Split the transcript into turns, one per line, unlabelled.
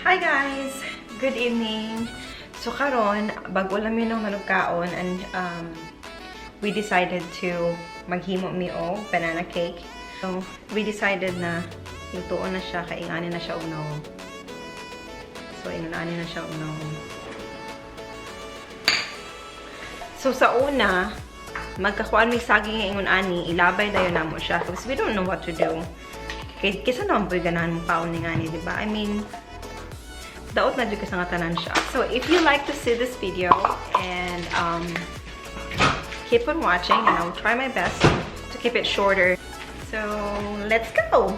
Hi guys! Good evening! So karon, bago lang yun ng manugkaon and we decided to maghimo mi og banana cake. So we decided na lutuon na siya, kainganin na siya unahon. So inunanin na siya unahon. So sa una, magkakuan may saging nga ingon ani, ilabay dayon namo siya because we don't know what to do. Kaysa naman po'y ganahan mong paon ni ngani, diba? I mean, daot na dyan ka sa tanan siya. So, if you like to see this video, and keep on watching, and I'll try my best to keep it shorter. So, let's go!